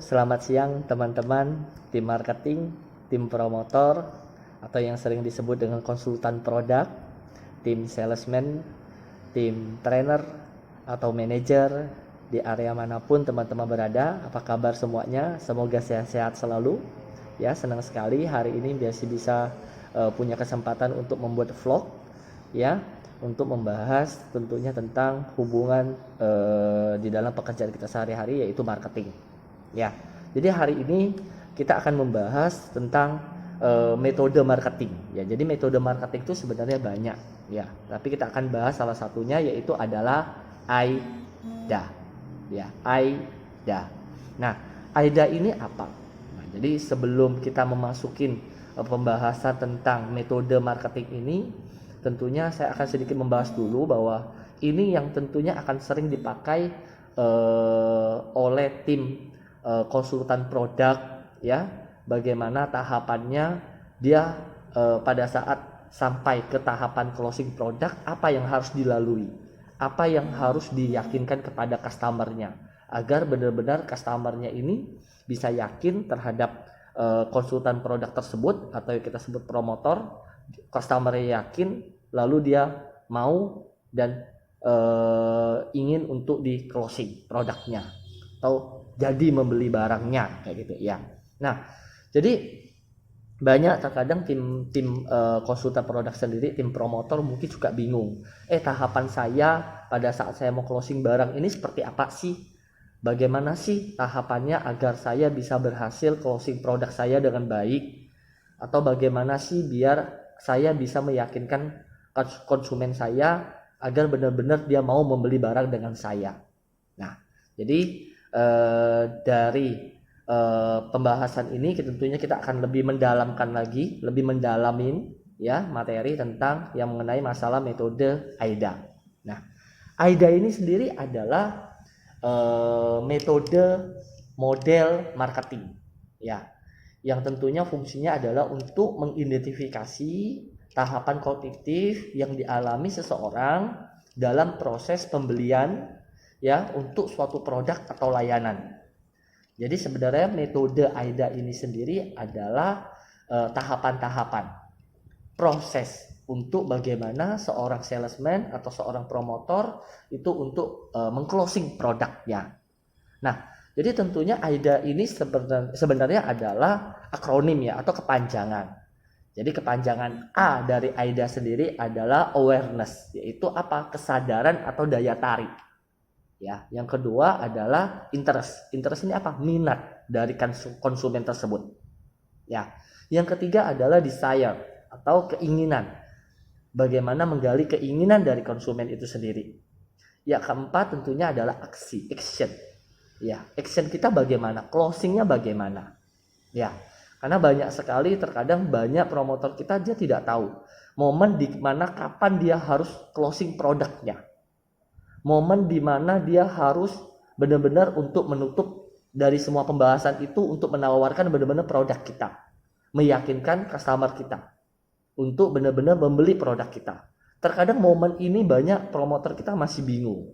selamat siang teman-teman tim marketing, tim promotor, atau yang sering disebut dengan konsultan produk, tim salesman, tim trainer, atau manajer di area manapun teman-teman berada. Apa kabar semuanya? Semoga sehat-sehat selalu. Ya, senang sekali hari ini bisa punya kesempatan untuk membuat vlog, ya, untuk membahas tentunya tentang hubungan di dalam pekerjaan kita sehari-hari, yaitu marketing. Ya, jadi hari ini kita akan membahas tentang metode marketing. Ya, jadi metode marketing itu sebenarnya banyak, ya. Tapi kita akan bahas salah satunya, yaitu adalah AIDA. Ya, AIDA. Nah, AIDA ini apa? Nah, jadi sebelum kita memasukin pembahasan tentang metode marketing ini, tentunya saya akan sedikit membahas dulu bahwa ini yang tentunya akan sering dipakai oleh tim konsultan produk, ya, bagaimana tahapannya dia pada saat sampai ke tahapan closing produk, apa yang harus dilalui, apa yang harus diyakinkan kepada customernya agar benar-benar customernya ini bisa yakin terhadap konsultan produk tersebut atau yang kita sebut promotor. Customernya yakin, lalu dia mau dan ingin untuk di closing produknya atau jadi membeli barangnya, kayak gitu ya. Nah, jadi banyak terkadang tim konsultan produk sendiri, tim promotor mungkin juga bingung. Tahapan saya pada saat saya mau closing barang ini seperti apa sih? Bagaimana sih tahapannya agar saya bisa berhasil closing produk saya dengan baik? Atau bagaimana sih biar saya bisa meyakinkan konsumen saya agar benar-benar dia mau membeli barang dengan saya. Nah, jadi dari pembahasan ini tentunya kita akan lebih mendalamin ya materi tentang yang mengenai masalah metode AIDA. Nah, AIDA ini sendiri adalah metode model marketing, ya, yang tentunya fungsinya adalah untuk mengidentifikasi tahapan kognitif yang dialami seseorang dalam proses pembelian, ya, untuk suatu produk atau layanan. Jadi sebenarnya metode AIDA ini sendiri adalah tahapan-tahapan proses untuk bagaimana seorang salesman atau seorang promotor itu untuk mengclosing produknya. Nah, jadi tentunya AIDA ini sebenarnya adalah akronim, ya, atau kepanjangan. Jadi kepanjangan A dari AIDA sendiri adalah awareness, yaitu apa? Kesadaran atau daya tarik. Ya, yang kedua adalah interest. Interest ini apa? Minat dari konsumen tersebut. Ya. Yang ketiga adalah desire atau keinginan. Bagaimana menggali keinginan dari konsumen itu sendiri. Ya, keempat tentunya adalah aksi, action. Ya, action kita bagaimana? Closingnya bagaimana? Ya. Karena banyak sekali terkadang banyak promotor kita dia tidak tahu momen di mana kapan dia harus closing produknya. Momen di mana dia harus benar-benar untuk menutup dari semua pembahasan itu untuk menawarkan benar-benar produk kita, meyakinkan customer kita untuk benar-benar membeli produk kita. Terkadang momen ini banyak promotor kita masih bingung,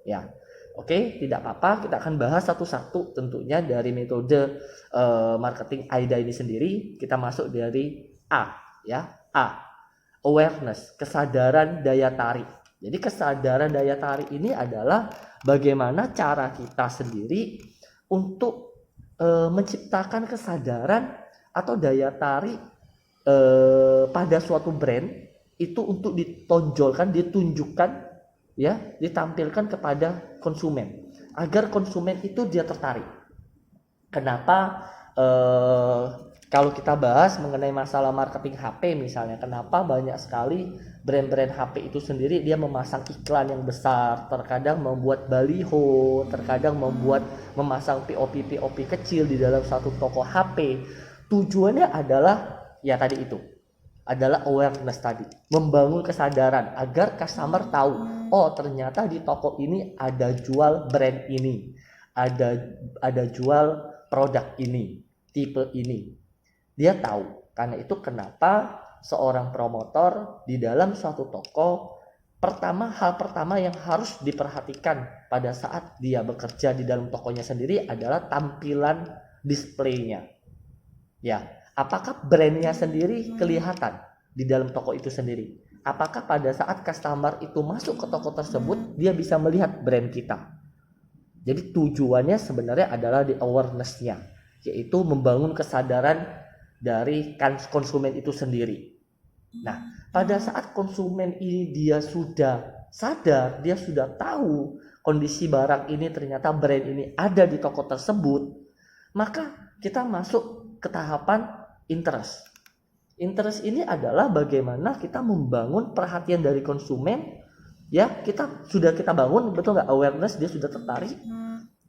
ya. Oke, tidak apa-apa, kita akan bahas satu-satu tentunya dari metode marketing AIDA ini sendiri. Kita masuk dari A, ya. A, awareness, kesadaran daya tarik. Jadi kesadaran daya tarik ini adalah bagaimana cara kita sendiri untuk menciptakan kesadaran atau daya tarik pada suatu brand itu untuk ditonjolkan, ditunjukkan, ya, ditampilkan kepada konsumen agar konsumen itu dia tertarik. Kenapa kalau kita bahas mengenai masalah marketing HP misalnya, kenapa banyak sekali brand-brand HP itu sendiri dia memasang iklan yang besar, terkadang membuat baliho, terkadang memasang POP kecil di dalam satu toko HP. Tujuannya adalah, ya, tadi itu adalah awareness tadi, membangun kesadaran agar customer tahu, oh ternyata di toko ini ada jual brand ini, ada jual produk ini, tipe ini. Dia tahu. Karena itu kenapa seorang promotor di dalam suatu toko hal pertama yang harus diperhatikan pada saat dia bekerja di dalam tokonya sendiri adalah tampilan displaynya. Ya, apakah brandnya sendiri kelihatan di dalam toko itu sendiri? Apakah pada saat customer itu masuk ke toko tersebut dia bisa melihat brand kita? Jadi tujuannya sebenarnya adalah di awareness-nya, yaitu membangun kesadaran dari konsumen itu sendiri. Nah, pada saat konsumen ini dia sudah sadar, dia sudah tahu kondisi barang ini ternyata brand ini ada di toko tersebut, maka kita masuk ke tahapan interest. Interest ini adalah bagaimana kita membangun perhatian dari konsumen. Ya, kita bangun, betul nggak, awareness, dia sudah tertarik.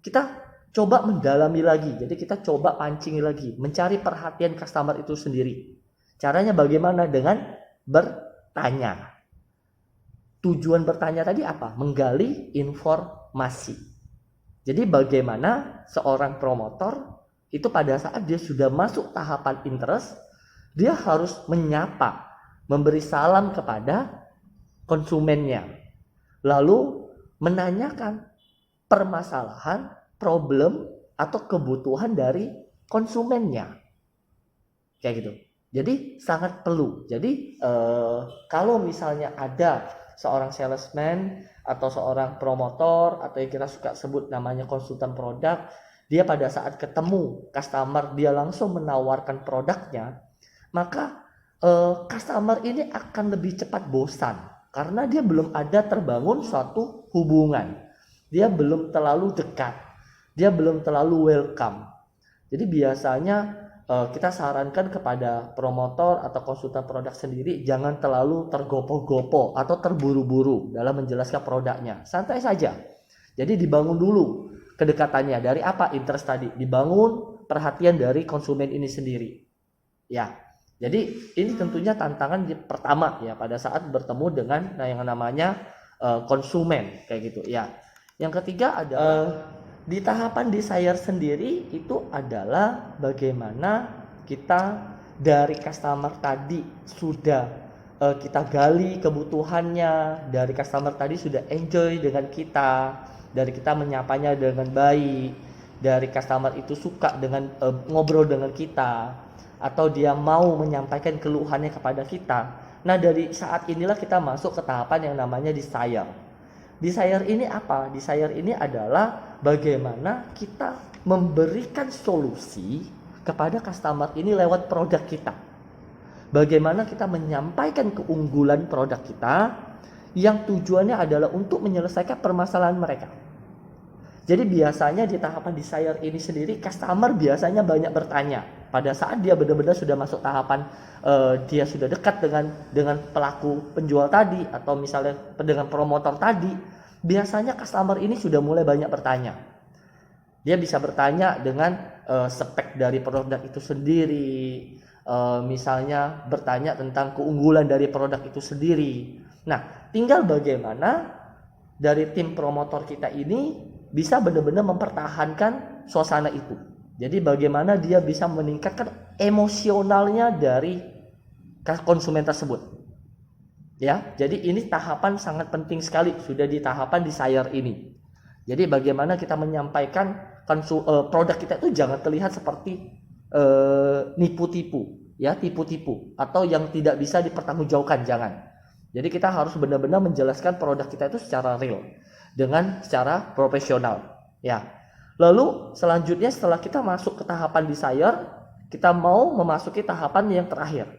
Kita coba mendalami lagi, jadi kita coba pancingi lagi, mencari perhatian customer itu sendiri. Caranya bagaimana? Dengan bertanya. Tujuan bertanya tadi apa? Menggali informasi. Jadi bagaimana seorang promotor itu pada saat dia sudah masuk tahapan interest, dia harus menyapa, memberi salam kepada konsumennya, lalu menanyakan permasalahan, problem, atau kebutuhan dari konsumennya. Kayak gitu. Jadi sangat perlu. Jadi kalau misalnya ada seorang salesman atau seorang promotor atau yang kita suka sebut namanya konsultan produk, dia pada saat ketemu customer dia langsung menawarkan produknya, maka customer ini akan lebih cepat bosan karena dia belum ada terbangun suatu hubungan. Dia belum terlalu dekat. Dia belum terlalu welcome. Jadi biasanya kita sarankan kepada promotor atau konsultan produk sendiri jangan terlalu tergopoh-gopoh atau terburu-buru dalam menjelaskan produknya. Santai saja. Jadi dibangun dulu kedekatannya. Dari apa? Interest tadi. Dibangun perhatian dari konsumen ini sendiri. Ya. Jadi ini tentunya tantangan pertama ya pada saat bertemu dengan yang namanya konsumen kayak gitu ya. Yang ketiga adalah di tahapan desire sendiri itu adalah bagaimana kita dari customer tadi sudah kita gali kebutuhannya, dari customer tadi sudah enjoy dengan kita, dari kita menyapanya dengan baik, dari customer itu suka dengan ngobrol dengan kita, atau dia mau menyampaikan keluhannya kepada kita. Nah, dari saat inilah kita masuk ke tahapan yang namanya desire. Desire ini apa? Desire ini adalah bagaimana kita memberikan solusi kepada customer ini lewat produk kita. Bagaimana kita menyampaikan keunggulan produk kita yang tujuannya adalah untuk menyelesaikan permasalahan mereka. Jadi biasanya di tahapan desire ini sendiri customer biasanya banyak bertanya. Pada saat dia benar-benar sudah masuk tahapan dia sudah dekat dengan pelaku penjual tadi atau misalnya dengan promotor tadi, biasanya customer ini sudah mulai banyak bertanya. Dia bisa bertanya dengan spek dari produk itu sendiri, misalnya bertanya tentang keunggulan dari produk itu sendiri. Nah, tinggal bagaimana dari tim promotor kita ini bisa benar-benar mempertahankan suasana itu. Jadi bagaimana dia bisa meningkatkan emosionalnya dari konsumen tersebut. Ya, jadi ini tahapan sangat penting sekali sudah di tahapan desire ini. Jadi bagaimana kita menyampaikan produk kita itu jangan terlihat seperti nipu-tipu, ya, tipu-tipu atau yang tidak bisa dipertanggungjawabkan, jangan. Jadi kita harus benar-benar menjelaskan produk kita itu secara real dengan secara profesional, ya. Lalu selanjutnya setelah kita masuk ke tahapan desire, kita mau memasuki tahapan yang terakhir,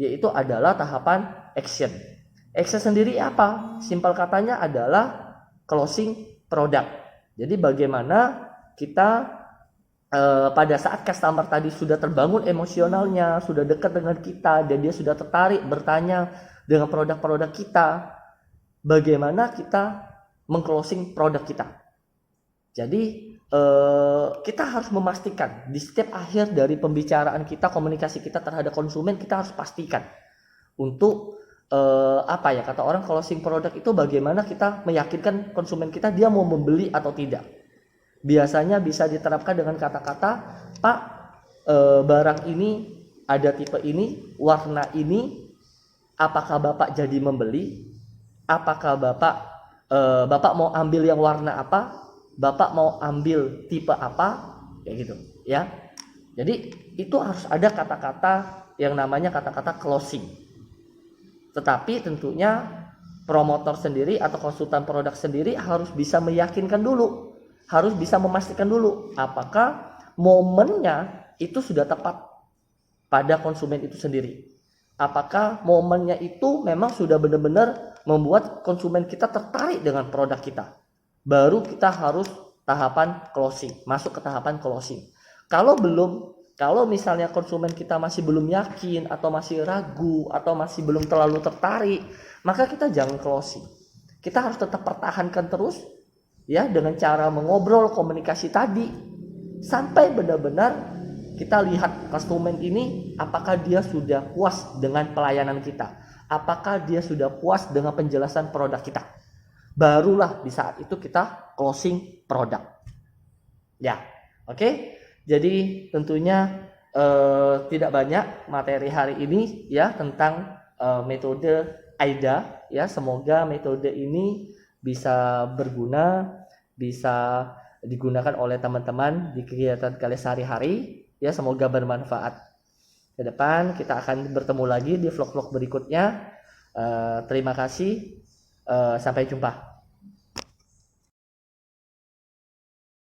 yaitu adalah tahapan action. Action sendiri apa? Simpel katanya adalah closing product. Jadi bagaimana kita pada saat customer tadi sudah terbangun emosionalnya, sudah dekat dengan kita dan dia sudah tertarik bertanya dengan produk-produk kita, bagaimana kita mengclosing produk kita. Jadi kita harus memastikan di setiap akhir dari pembicaraan kita, komunikasi kita terhadap konsumen, kita harus pastikan untuk kata orang closing produk itu bagaimana kita meyakinkan konsumen kita dia mau membeli atau tidak. Biasanya bisa diterapkan dengan kata-kata, Pak, barang ini ada tipe ini, warna ini, apakah Bapak jadi membeli? apakah Bapak mau ambil yang warna apa, Bapak mau ambil tipe apa, kayak gitu ya. Jadi itu harus ada kata-kata yang namanya kata-kata closing. Tetapi tentunya promotor sendiri atau konsultan produk sendiri harus bisa meyakinkan dulu, harus bisa memastikan dulu apakah momennya itu sudah tepat pada konsumen itu sendiri. Apakah momennya itu memang sudah benar-benar membuat konsumen kita tertarik dengan produk kita. Baru kita harus tahapan closing, masuk ke tahapan closing. Kalau belum, kalau misalnya konsumen kita masih belum yakin atau masih ragu atau masih belum terlalu tertarik, maka kita jangan closing. Kita harus tetap pertahankan terus ya dengan cara mengobrol, komunikasi tadi sampai benar-benar kita lihat konsumen ini apakah dia sudah puas dengan pelayanan kita, apakah dia sudah puas dengan penjelasan produk kita. Barulah di saat itu kita closing produk. Ya, oke. Jadi tentunya tidak banyak materi hari ini ya tentang metode AIDA ya. Semoga metode ini bisa berguna, bisa digunakan oleh teman-teman di kegiatan kalian sehari-hari ya, semoga bermanfaat. Ke depan kita akan bertemu lagi di vlog-vlog berikutnya. Terima kasih, sampai jumpa.